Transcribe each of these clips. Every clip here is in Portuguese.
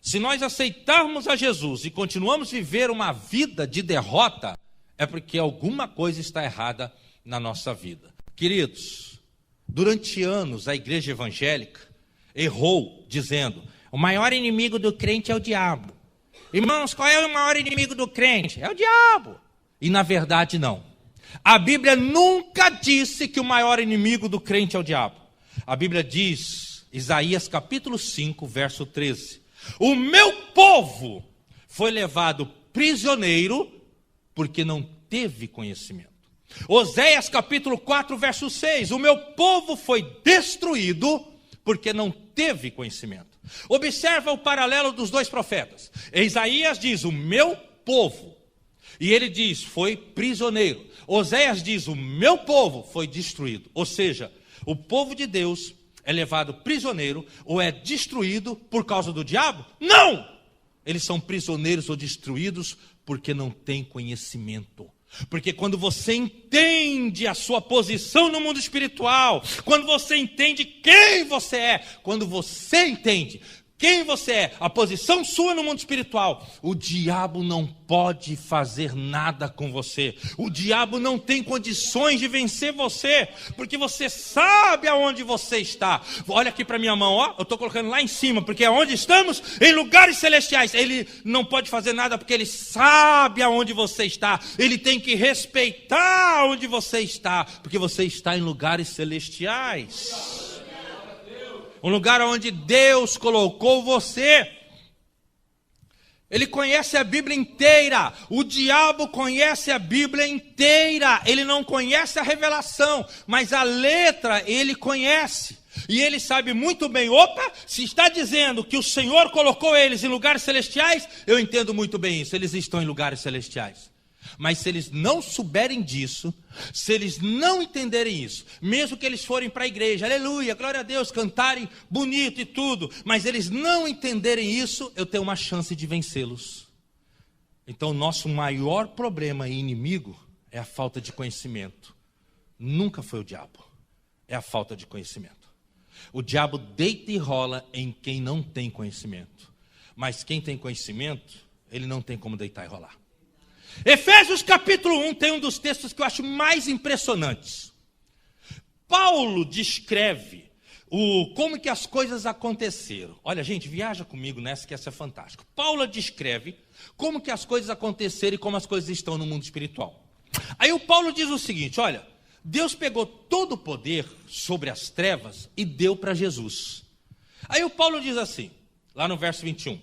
Se nós aceitarmos a Jesus e continuamos a viver uma vida de derrota, é porque alguma coisa está errada na nossa vida. Queridos, durante anos a igreja evangélica errou dizendo: o maior inimigo do crente é o diabo. Irmãos, qual é o maior inimigo do crente? É o diabo. E na verdade não. A Bíblia nunca disse que o maior inimigo do crente é o diabo. A Bíblia diz, Isaías capítulo 5, verso 13: o meu povo foi levado prisioneiro porque não teve conhecimento. Oséias capítulo 4, verso 6: o meu povo foi destruído porque não teve conhecimento. Observa o paralelo dos dois profetas. Isaías diz: o meu povo. E ele diz: foi prisioneiro. Oséias diz: o meu povo foi destruído. Ou seja, o povo de Deus é levado prisioneiro ou é destruído por causa do diabo? Não! Eles são prisioneiros ou destruídos porque não têm conhecimento. Porque quando você entende a sua posição no mundo espiritual, quando você entende quem você é, quando você entende quem você é, a posição sua no mundo espiritual, o diabo não pode fazer nada com você. O diabo não tem condições de vencer você, porque você sabe aonde você está. Olha aqui para minha mão, ó, eu estou colocando lá em cima, porque é onde estamos, em lugares celestiais. Ele não pode fazer nada porque ele sabe aonde você está. Ele tem que respeitar onde você está, porque você está em lugares celestiais. Um lugar onde Deus colocou você. Ele conhece a Bíblia inteira. O diabo conhece a Bíblia inteira. Ele não conhece a revelação, mas a letra ele conhece. E ele sabe muito bem: opa, se está dizendo que o Senhor colocou eles em lugares celestiais, eu entendo muito bem isso, eles estão em lugares celestiais. Mas se eles não souberem disso, se eles não entenderem isso, mesmo que eles forem para a igreja, aleluia, glória a Deus, cantarem bonito e tudo, mas eles não entenderem isso, eu tenho uma chance de vencê-los. Então, o nosso maior problema e inimigo é a falta de conhecimento. Nunca foi o diabo, é a falta de conhecimento. O diabo deita e rola em quem não tem conhecimento, mas quem tem conhecimento, ele não tem como deitar e rolar. Efésios capítulo 1 tem um dos textos que eu acho mais impressionantes. Paulo descreve como que as coisas aconteceram. Olha, gente, viaja comigo nessa, que essa é fantástica. Paulo descreve como que as coisas aconteceram e como as coisas estão no mundo espiritual. Aí o Paulo diz o seguinte: olha, Deus pegou todo o poder sobre as trevas e deu para Jesus. Aí o Paulo diz assim, lá no verso 21: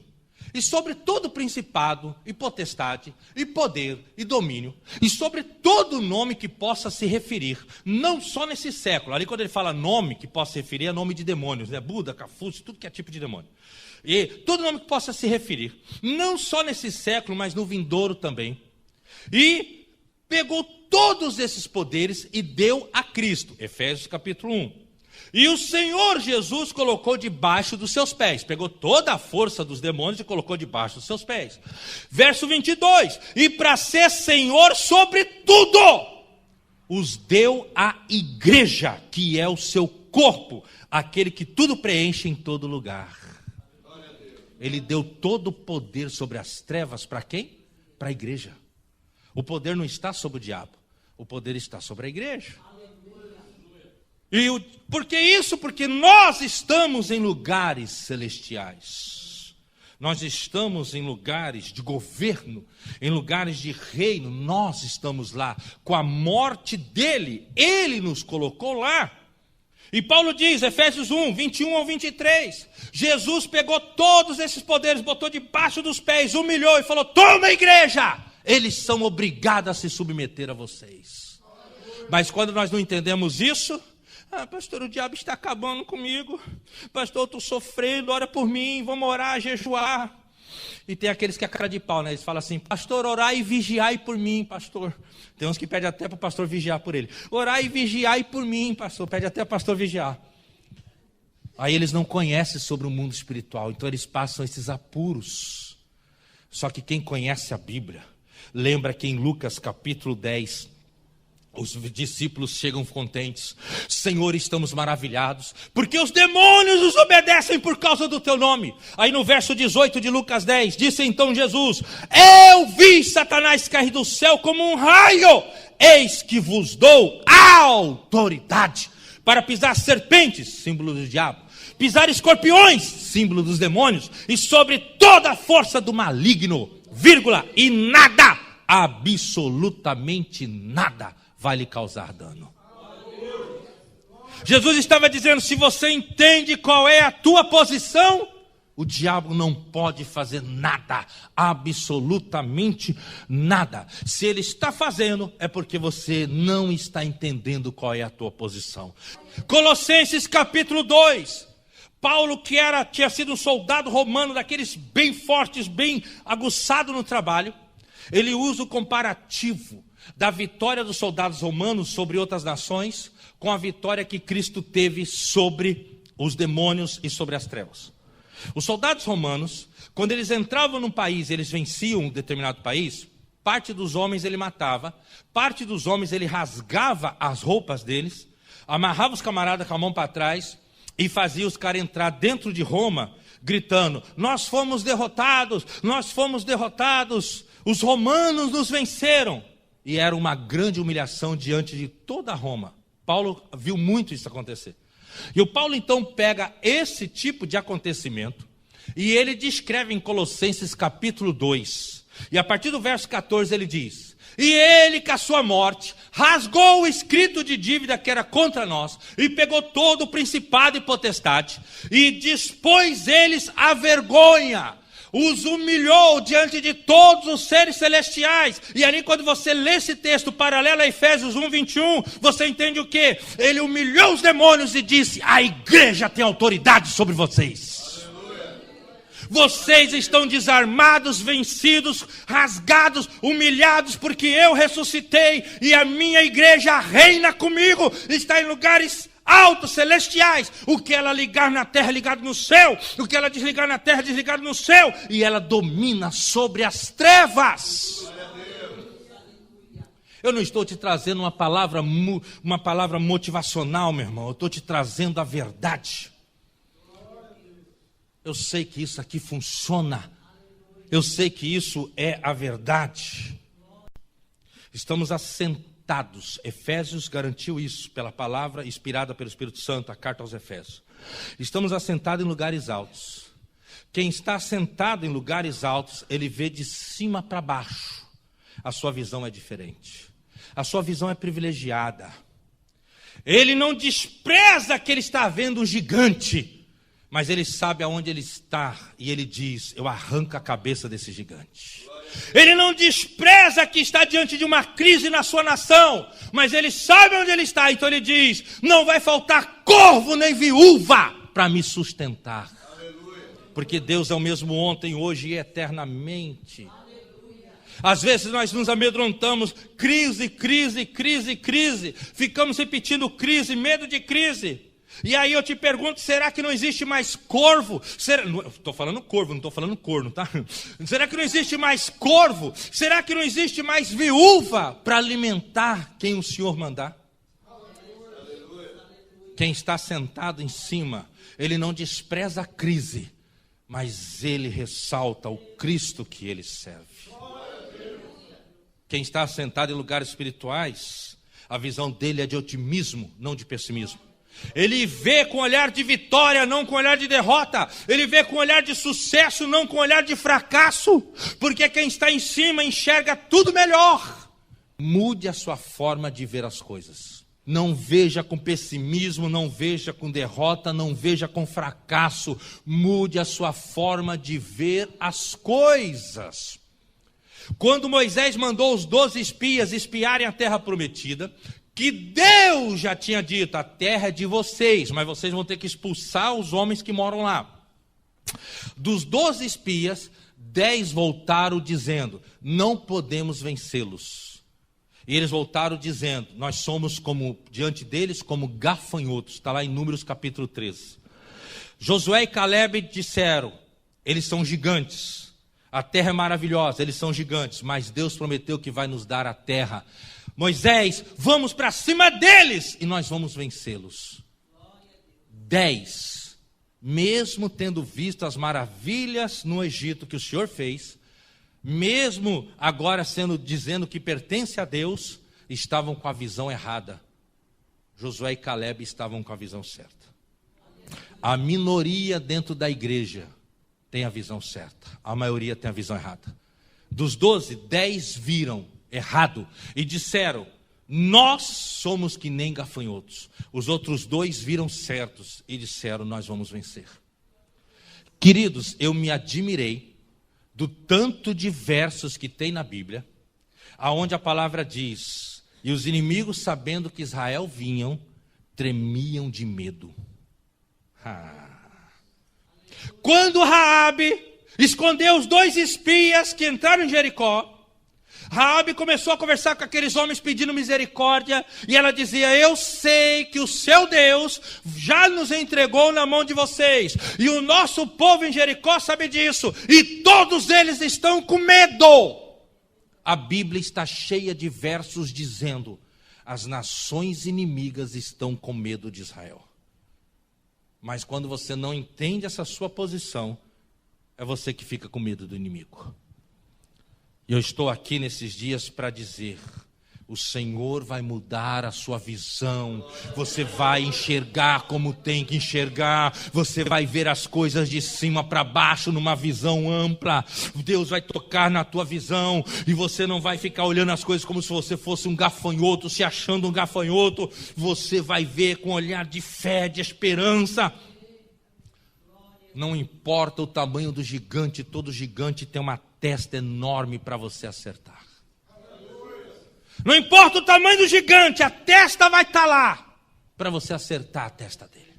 e sobre todo principado, e potestade, e poder, e domínio, e sobre todo nome que possa se referir, não só nesse século. Ali quando ele fala nome que possa se referir, é nome de demônios, né? Buda, Cafúcio, tudo que é tipo de demônio. E todo nome que possa se referir, não só nesse século, mas no vindouro também. E pegou todos esses poderes e deu a Cristo. Efésios capítulo 1. E o Senhor Jesus colocou debaixo dos seus pés. Pegou toda a força dos demônios e colocou debaixo dos seus pés. Verso 22. E para ser Senhor sobre tudo, os deu à igreja, que é o seu corpo, aquele que tudo preenche em todo lugar. Ele deu todo o poder sobre as trevas para quem? Para a igreja. O poder não está sobre o diabo. O poder está sobre a igreja. Por que isso? Porque nós estamos em lugares celestiais. Nós estamos em lugares de governo, em lugares de reino. Nós estamos lá. Com a morte dele, ele nos colocou lá. E Paulo diz, Efésios 1, 21 ao 23, Jesus pegou todos esses poderes, botou debaixo dos pés, humilhou e falou: toma, igreja! Eles são obrigados a se submeter a vocês. Mas quando nós não entendemos isso, pastor, o diabo está acabando comigo. Pastor, eu estou sofrendo, ora por mim, vamos orar, jejuar. E tem aqueles que é cara de pau, né? Eles falam assim: pastor, orai e vigiai por mim, pastor. Tem uns que pedem até para o pastor vigiar por ele. Orai e vigiai por mim, pastor. Pede até para o pastor vigiar. Aí eles não conhecem sobre o mundo espiritual, então eles passam esses apuros. Só que quem conhece a Bíblia, lembra que em Lucas capítulo 10, Os discípulos chegam contentes. Senhor, estamos maravilhados, porque os demônios nos obedecem por causa do teu nome. Aí no verso 18 de Lucas 10, disse então Jesus: eu vi Satanás cair do céu como um raio. Eis que vos dou autoridade para pisar serpentes, símbolo do diabo, pisar escorpiões, símbolo dos demônios, e sobre toda a força do maligno, vírgula, e nada, absolutamente nada, vai lhe causar dano. Jesus estava dizendo: se você entende qual é a tua posição, o diabo não pode fazer nada, absolutamente nada. Se ele está fazendo, é porque você não está entendendo qual é a tua posição. Colossenses capítulo 2. Paulo, que tinha sido um soldado romano, daqueles bem fortes, bem aguçado no trabalho, ele usa o comparativo da vitória dos soldados romanos sobre outras nações com a vitória que Cristo teve sobre os demônios e sobre as trevas. Os soldados romanos, quando eles entravam num país, eles venciam um determinado país, parte dos homens ele matava, parte dos homens ele rasgava as roupas deles, amarrava os camaradas com a mão para trás e fazia os caras entrar dentro de Roma, gritando: nós fomos derrotados, nós fomos derrotados, os romanos nos venceram. E era uma grande humilhação diante de toda Roma. Paulo viu muito isso acontecer. E o Paulo então pega esse tipo de acontecimento e ele descreve em Colossenses capítulo 2. E a partir do verso 14 ele diz: e ele, com a sua morte, rasgou o escrito de dívida que era contra nós, e pegou todo o principado e potestade, e dispôs eles à vergonha, os humilhou diante de todos os seres celestiais. E ali, quando você lê esse texto paralelo a Efésios 1:21, você entende o quê? Ele humilhou os demônios e disse: a igreja tem autoridade sobre vocês. Aleluia. Vocês estão desarmados, vencidos, rasgados, humilhados, porque eu ressuscitei e a minha igreja reina comigo, está em lugares altos, celestiais. O que ela ligar na terra, ligado no céu. O que ela desligar na terra, desligado no céu. E ela domina sobre as trevas. Eu não estou te trazendo uma palavra motivacional, meu irmão. Eu estou te trazendo a verdade. Eu sei que isso aqui funciona. Eu sei que isso é a verdade. Estamos assentados. Efésios garantiu isso pela palavra inspirada pelo Espírito Santo, a carta aos Efésios. Estamos assentados em lugares altos. Quem está sentado em lugares altos, ele vê de cima para baixo. A sua visão é diferente. A sua visão é privilegiada. Ele não despreza que ele está vendo um gigante, mas ele sabe aonde ele está e ele diz: eu arranco a cabeça desse gigante. Ele não despreza que está diante de uma crise na sua nação, mas ele sabe onde ele está, então ele diz: não vai faltar corvo nem viúva para me sustentar. Aleluia. Porque Deus é o mesmo ontem, hoje e eternamente. Aleluia. Às vezes nós nos amedrontamos: crise, crise, crise, crise, ficamos repetindo crise, medo de crise. E aí eu te pergunto: será que não existe mais corvo? Estou falando corvo, não estou falando corno, tá? Será que não existe mais corvo? Será que não existe mais viúva para alimentar quem o Senhor mandar? Aleluia. Quem está sentado em cima, ele não despreza a crise, mas ele ressalta o Cristo que ele serve. Quem está sentado em lugares espirituais, a visão dele é de otimismo, não de pessimismo. Ele vê com olhar de vitória, não com olhar de derrota. Ele vê com olhar de sucesso, não com olhar de fracasso. Porque quem está em cima enxerga tudo melhor. Mude a sua forma de ver as coisas. Não veja com pessimismo, não veja com derrota, não veja com fracasso. Mude a sua forma de ver as coisas. Quando Moisés mandou os 12 espias espiarem a terra prometida, que Deus já tinha dito: a terra é de vocês, mas vocês vão ter que expulsar os homens que moram lá. Dos 12 espias, 10 voltaram dizendo: não podemos vencê-los. E eles voltaram dizendo: nós somos diante deles como gafanhotos. Está lá em Números capítulo 13. Josué e Caleb disseram: eles são gigantes. A terra é maravilhosa, eles são gigantes, mas Deus prometeu que vai nos dar a terra. Moisés, vamos para cima deles e nós vamos vencê-los. 10, mesmo tendo visto as maravilhas no Egito que o Senhor fez, mesmo agora dizendo que pertence a Deus, estavam com a visão errada. Josué e Caleb estavam com a visão certa. A minoria dentro da igreja tem a visão certa, a maioria tem a visão errada. Dos 12, 10 viram errado e disseram: nós somos que nem gafanhotos. Os outros 2 viram certos e disseram: nós vamos vencer. Queridos, eu me admirei do tanto de versos que tem na Bíblia, aonde a palavra diz: e os inimigos, sabendo que Israel vinham, tremiam de medo. Quando Raabe escondeu os 2 espias que entraram em Jericó, Raabe começou a conversar com aqueles homens pedindo misericórdia, e ela dizia: eu sei que o seu Deus já nos entregou na mão de vocês, e o nosso povo em Jericó sabe disso, e todos eles estão com medo. A Bíblia está cheia de versos dizendo: as nações inimigas estão com medo de Israel. Mas quando você não entende essa sua posição, é você que fica com medo do inimigo. E eu estou aqui nesses dias para dizer: o Senhor vai mudar a sua visão. Você vai enxergar como tem que enxergar. Você vai ver as coisas de cima para baixo numa visão ampla. Deus vai tocar na tua visão e você não vai ficar olhando as coisas como se você fosse um gafanhoto, se achando um gafanhoto. Você vai ver com um olhar de fé, de esperança. Não importa o tamanho do gigante, todo gigante tem uma testa enorme para você acertar. Não importa o tamanho do gigante, a testa vai estar lá para você acertar a testa dele.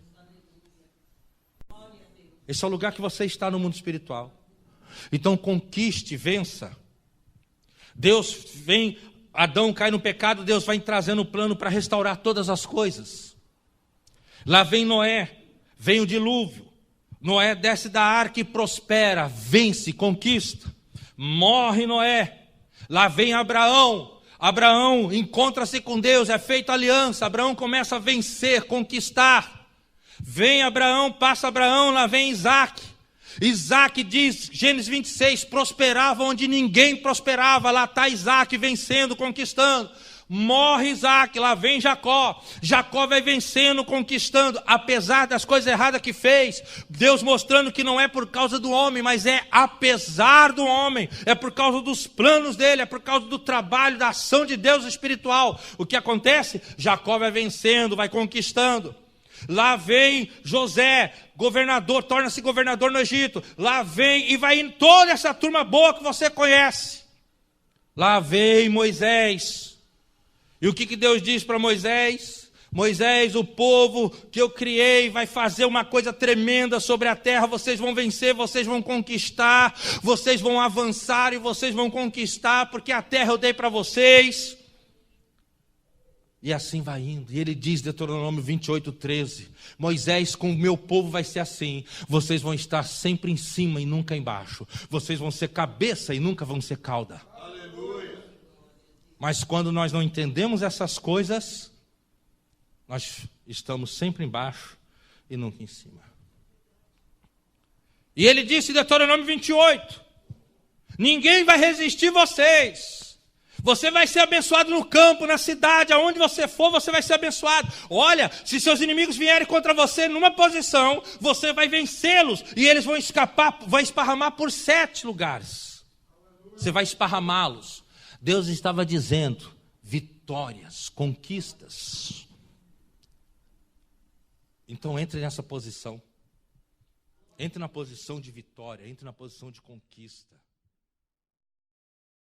Esse é o lugar que você está no mundo espiritual. Então conquiste, vença. Deus vem, Adão cai no pecado, Deus vai trazendo o plano para restaurar todas as coisas. Lá vem Noé, vem o dilúvio. Noé desce da arca e prospera, vence, conquista. Morre Noé. Lá vem Abraão. Abraão encontra-se com Deus, é feita aliança. Abraão começa a vencer, conquistar. Vem Abraão, passa Abraão, lá vem Isaac. Isaac diz, Gênesis 26, prosperava onde ninguém prosperava. Lá está Isaac vencendo, conquistando. Morre Isaac, lá vem Jacó. Jacó vai vencendo, conquistando, apesar das coisas erradas que fez. Deus mostrando que não é por causa do homem, mas é apesar do homem. É por causa dos planos dele, é por causa do trabalho, da ação de Deus espiritual. O que acontece? Jacó vai vencendo, vai conquistando. Lá vem José, governador, torna-se governador no Egito. Lá vem e vai indo toda essa turma boa que você conhece. Lá vem Moisés. E o que Deus diz para Moisés? Moisés, o povo que eu criei vai fazer uma coisa tremenda sobre a terra. Vocês vão vencer, vocês vão conquistar, vocês vão avançar e vocês vão conquistar, porque a terra eu dei para vocês. E assim vai indo. E ele diz, Deuteronômio 28:13, Moisés, com o meu povo vai ser assim. Vocês vão estar sempre em cima e nunca embaixo. Vocês vão ser cabeça e nunca vão ser cauda. Mas quando nós não entendemos essas coisas, nós estamos sempre embaixo e nunca em cima. E ele disse em Deuteronômio 28, ninguém vai resistir vocês. Você vai ser abençoado no campo, na cidade, aonde você for, você vai ser abençoado. Olha, se seus inimigos vierem contra você numa posição, você vai vencê-los e eles vão escapar, vai esparramar por 7 lugares. Você vai esparramá-los. Deus estava dizendo, vitórias, conquistas. Então entre nessa posição. Entre na posição de vitória, entre na posição de conquista.